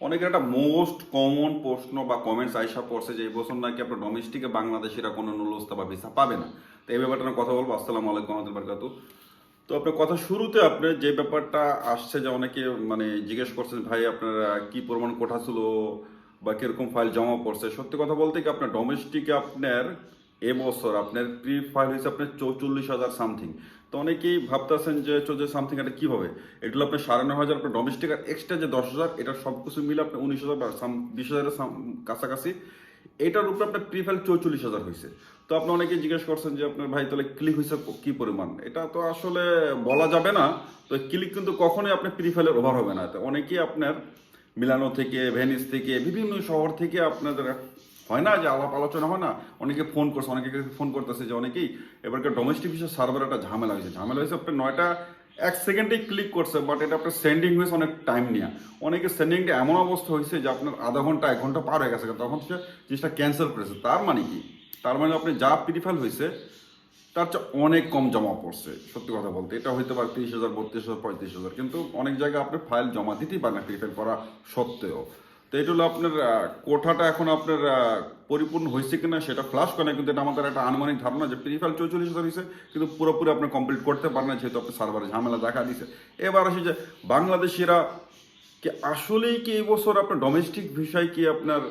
অনেকের একটা most common প্রশ্ন বা কমেন্টস আইসা পড়ছে যে এই বছর নাকি আপনার ডোমেস্টিকে বাংলাদেশিরা কোনো নুলস্তা বা ভিসা পাবে না। তো এই ব্যাপারটা নিয়ে কথা বলবো। আসসালামু আলাইকুম রহমতুল্লাহি ওয়া বারাকাতুহু। তো আপনার কথা শুরুতে আপনার যে ব্যাপারটা আসছে যে অনেকে জিজ্ঞেস করছেন ভাই আপনার কি পরিমাণ কোঠা ছিল বা কিরকম ফাইল জমা পড়ছে। সত্যি কথা বলতে কি আপনার ডোমেস্টিকে আপনার এবছর আপনার প্রি ফাইল হয়েছে আপনার 44,000 সামথিং। তো অনেকেই ভাবতেছেন যে 44 সামথিং এটা কীভাবে, এগুলো আপনার 9,500 আপনার ডোমেস্টিক আর এক্সট্রা যে 10,000 এটা সব কিছু মিলে আপনার 19,000 বা 20,000 কাছাকাছি। এটার উপরে আপনার প্রি ফাইল 44,000 হয়েছে। তো আপনি অনেকেই জিজ্ঞেস করছেন যে আপনার ভাই তাহলে ক্লিক হয়েছে কি পরিমাণ, এটা তো আসলে বলা যাবে না। তো ক্লিক কিন্তু কখনোই আপনার প্রি ফাইলের ওভার হবে না। তো অনেকেই আপনার মিলানো থেকে, ভেনিস থেকে, বিভিন্ন শহর থেকে আপনাদের হয় না যে আলাপ আলোচনা হয় না, অনেকে ফোন করছে, অনেকে ফোন করতেছে যে অনেকেই এবারকার ডোমেস্টিক ভিসা সার্ভার একটা ঝামেলা হয়েছে আপনার 9টা 1 সেকেন্ডেই ক্লিক করছে, বাট এটা আপনার সেন্ডিং হয়েছে অনেক টাইম নিয়ে। অনেকে সেন্ডিংটা এমন অবস্থা হয়েছে যে আপনার আধা ঘন্টা 1 ঘন্টা পার হয়ে গেছে, তখন সে জিনিসটা ক্যান্সেল করেছে। তার মানে কি, তার মানে আপনি যা প্রিফাইল হয়েছে তার চেয়ে অনেক কম জমা পড়ছে। সত্যি কথা বলতে এটা হইতে পারে 30,000, 32,000, 35,000, কিন্তু অনেক জায়গায় আপনি ফাইল জমা দিতেই পারেন না প্রিফাইল করা সত্ত্বেও। তো এটা হলো আপনার কোঠাটা এখন আপনার পরিপূর্ণ হয়েছে কিনা সেটা ফ্লাশ করে না, কিন্তু এটা আমাদের একটা আনুমানিক ধারণা যে প্রিফাইল 44,000 হয়েছে, কিন্তু পুরোপুরি আপনি কমপ্লিট করতে পারেন না যেহেতু আপনি সার্ভারে ঝামেলা দেখা দিয়েছে। এবার আসি যে বাংলাদেশিরা কি আসলেই কি এই বছর আপনার ডোমেস্টিক ভিসায় কি আপনার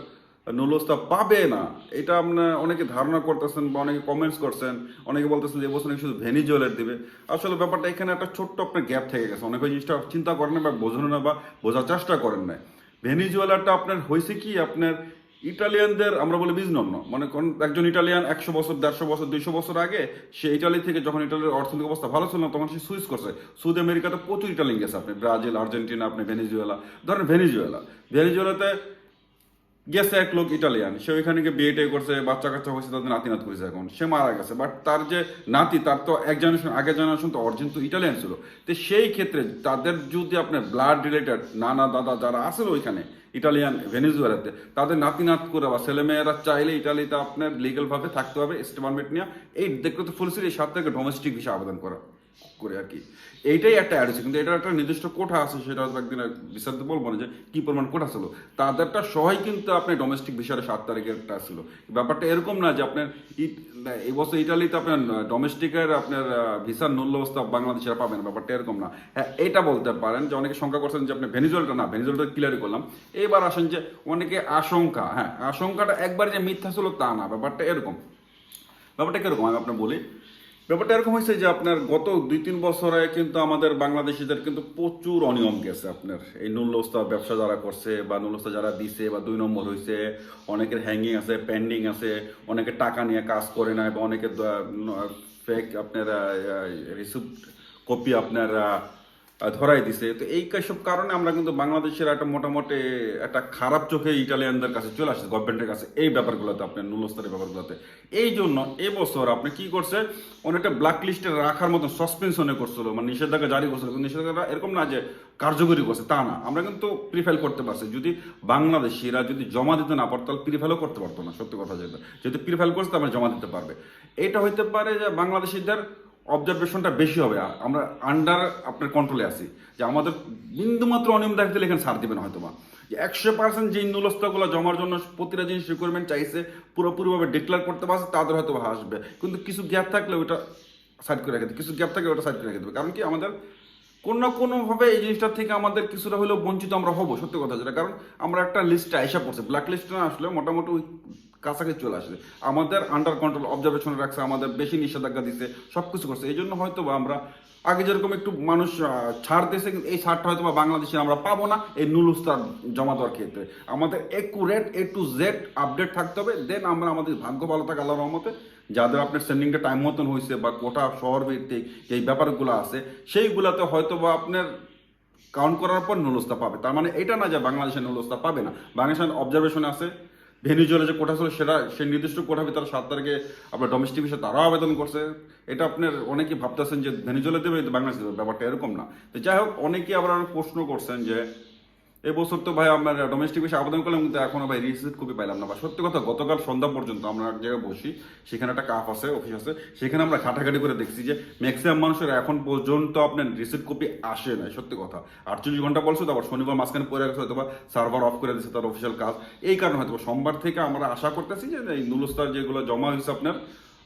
নুলস্তা পাবে না, এটা আপনার অনেকে ধারণা করতেছেন বা অনেকে কমেন্টস করছেন। অনেকে বলতেছেন যে এবছর নাকি শুধু ভেনিজুয়েলার দিবে। আসলে ব্যাপারটা এখানে একটা ছোট্ট আপনার গ্যাপ থেকে গেছে, অনেকে ওই জিনিসটা চিন্তা করেন না বা বোঝেন না বা বোঝার চেষ্টা করেন না। ভেনিজুয়েলাটা আপনার হয়েছে কি আপনার ইটালিয়ানদের আমরা বলি বিজনন্য, মানে কোন একজন ইটালিয়ান 100 বছর, 150 বছর, 200 বছর আগে সে ইটালি থেকে, যখন ইটালির অর্থনৈতিক অবস্থা ভালো ছিল না, তখন সে সুইচ করছে। সাউথ আমেরিকাতে প্রচুর ইটালিয়ান গেছে, আপনি ব্রাজিল, আর্জেন্টিনা, আপনি ভেনিজুয়েলা ধরেন। ভেনিজুয়েলাতে গেছে এক লোক ইটালিয়ান, সে ওইখানে গিয়ে বিয়ে টিয়ে করছে, বাচ্চা কাচ্চা হয়েছে, তাদের নাতি নাত করেছে, এখন সে মারা গেছে। বাট তার যে নাতি, তার তো এক জেনারেশন আগের জেনারেশন তো অরিজিন তো ইটালিয়ান ছিল। তো সেই ক্ষেত্রে তাদের যদি আপনার ব্লাড রিলেটেড নানা দাদা যারা আসলো ওইখানে ইটালিয়ান ভেনিজুয়েলাতে, তাদের নাতি নাত করে বা ছেলেমেয়েরা চাইলে ইটালিতে আপনার লিগালভাবে থাকতে হবে স্টে পারমিট নিয়ে। এই দেখতে তো ফুলসির এই 7 থেকে ডোমেস্টিক ভিসা আবেদন করা করে আর কি। এইটাই একটা অ্যাড হচ্ছে, কিন্তু এটার একটা নির্দিষ্ট কোঠা আছে, সেটা হয়তো একদিন বিস্তারিত বলবো না যে কি পরিমাণ কোঠা ছিল। তাদেরটা সবাই কিন্তু আপনি ডোমেস্টিক ভিসার 7 তারিখেরটা ছিল। ব্যাপারটা এরকম না যে আপনার এই বছর ইটালিতে আপনার ডোমেস্টিকের আপনার ভিসার ন্যূল্যবস্থা বাংলাদেশের পাবেন, ব্যাপারটা এরকম না। হ্যাঁ, এটা বলতে পারেন যে অনেকে শঙ্কা করছেন যে আপনি ভেনিজুয়েলাটা না, ভেনিজুয়েলাটা ক্লিয়ারই করলাম। এবার আসেন যে অনেকে আশঙ্কা, হ্যাঁ আশঙ্কাটা একবার যে মিথ্যা ছিল তা না, ব্যাপারটা এরকম। ব্যাপারটা কিরকম আমি আপনার বলি। ব্যাপারটা এরকম হয়েছে যে আপনার গত 2-3 বছরে কিন্তু আমাদের বাংলাদেশিদের কিন্তু প্রচুর অনিয়ম গেছে আপনার এই নুলস্তা ব্যবসা যারা করছে বা নুলস্তা যারা দিছে বা 2 নম্বর হয়েছে। অনেকের হ্যাঙ্গিং আছে, পেন্ডিং আছে, অনেকে টাকা নিয়ে কাজ করে না, বা অনেকে ফেক আপনার রিসিপ্ট কপি আপনার ধরাই দিছে। তো এই সব কারণে আমরা কিন্তু বাংলাদেশের একটা মোটামুটি একটা খারাপ চোখে ইটালিয়ানদের কাছে চলে আসছে, গভর্নমেন্টের কাছে এই ব্যাপারগুলোতে, আপনার নুলস্তরের ব্যাপারগুলোতে। এই জন্য এবছর আপনি কি করছে, অনেকটা ব্ল্যাক লিস্টে রাখার মতো সাসপেনশনে করছিল, মানে নিষেধাজ্ঞা জারি করছিল। কিন্তু নিষেধাজ্ঞা এরকম না যে কার্যকরী করছে তা না, আমরা কিন্তু প্রিফাইল করতে পারছি। যদি বাংলাদেশিরা যদি জমা দিতে না পারতো তাহলে প্রিফাইলও করতে পারতো না। সত্যি কথা যেটা, যদি প্রিফাইল করছে তাহলে জমা দিতে পারবে। এটা হইতে পারে যে বাংলাদেশিদের অবজারভেশনটা বেশি হবে, আমরা আন্ডার আপনার কন্ট্রোলে আছি, যে আমাদের বিন্দুমাত্র অনিয়ম দেখতে এখানে ছাড় দিবেন হয়তো বা। যে 100% যে নুলস্তাগুলো জমার জন্য প্রতিটা জিনিস রিকোয়ারমেন্ট চাইছে পুরোপুরিভাবে ডিক্লেয়ার করতে পারছে, তাদের হয়তো আসবে। কিন্তু কিছু গ্যাপ থাকলে ওটা সাইড করে রেখে দেবে, কিছু গ্যাপ থাকলে ওটা সাইড করে রেখে দেবে। কারণ কি, আমাদের কোনো না কোনোভাবে এই জিনিসটা থেকে আমাদের কিছুটা হলেও বঞ্চিত আমরা হবো। সত্যি কথা যেটা, কারণ আমরা একটা লিস্টে আইসা পড়ছে, ব্ল্যাক লিস্টে না আসলে মোটামুটি ওই কাছাকাছি চলে আসলে আমাদের আন্ডার কন্ট্রোল অবজারভেশনে রাখছে, আমাদের বেশি নিষেধাজ্ঞা দিচ্ছে, সব কিছু করছে। এই জন্য হয়তো বা আমরা আগে যেরকম একটু মানুষ ছাড় দিয়েছে, কিন্তু এই ছাড়টা হয়তো বা বাংলাদেশে আমরা পাবো না। এই নুলস্তার জমা দেওয়ার ক্ষেত্রে আমাদের accurate A to Z update থাকতে হবে, দেন আমরা আমাদের ভাগ্য ভালো থাকে আল্লাহর রহমতে, যাদের আপনার সেন্ডিংটা টাইম মতন হয়েছে বা কোটা শহর ভিত্তিক যেই ব্যাপারগুলো আছে সেইগুলোতে হয়তো বা আপনার কাউন্ট করার পর নুলস্তা পাবে। তার মানে এটা না যে বাংলাদেশের নুলস্তা পাবে না। বাংলাদেশের অবজারভেশনে আছে, ভেনিজুয়েলা যে কোটা ছিল সেটা সেই নির্দিষ্ট কোটা ভিতরে 7 তারিখে আপনার ডোমেস্টিক ভিসা তারাও আবেদন করছে। এটা আপনার অনেকেই ভাবতেছেন যে ভেনিজুয়েলা দেবে, বাংলাদেশ দেবে, ব্যাপারটা এরকম না। তো যাই হোক, অনেকেই আবার প্রশ্ন করছেন যে এই বছর তো ভাই আপনার ডোমেস্টিক বিষয়ে আবেদন করলাম, কিন্তু এখনো ভাই রিসিট কপি পাইলাম না। বা সত্যি কথা, গতকাল সন্ধ্যা পর্যন্ত আমরা এক জায়গায় বসি, সেখানে একটা কাপ আছে, অফিস আছে, সেখানে আমরা ঘাটাঘাটি করে দেখছি যে ম্যাক্সিমাম মানুষের এখন পর্যন্ত আপনার রিসিট কপি আসে নাই। সত্যি কথা, 48 ঘন্টা বলছে, তারপর শনিবার মাঝখানে পড়ে গেছে, হয়তো বা সার্ভার অফ করে দিচ্ছে তার অফিসিয়াল কাজ। এই কারণে হয়তো সোমবার থেকে আমরা আশা করতেছি যে এই নুলস্তার যেগুলো জমা হয়েছে আপনার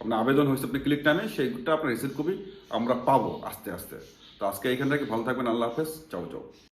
আপনার আবেদন হয়েছে আপনি ক্লিক টাইমে, সেইটা আপনার রিসিট কপি আমরা পাবো আস্তে আস্তে। তো আজকে এইখান থেকে ভালো থাকবেন, আল্লাহ হাফেজ, চাও চাও।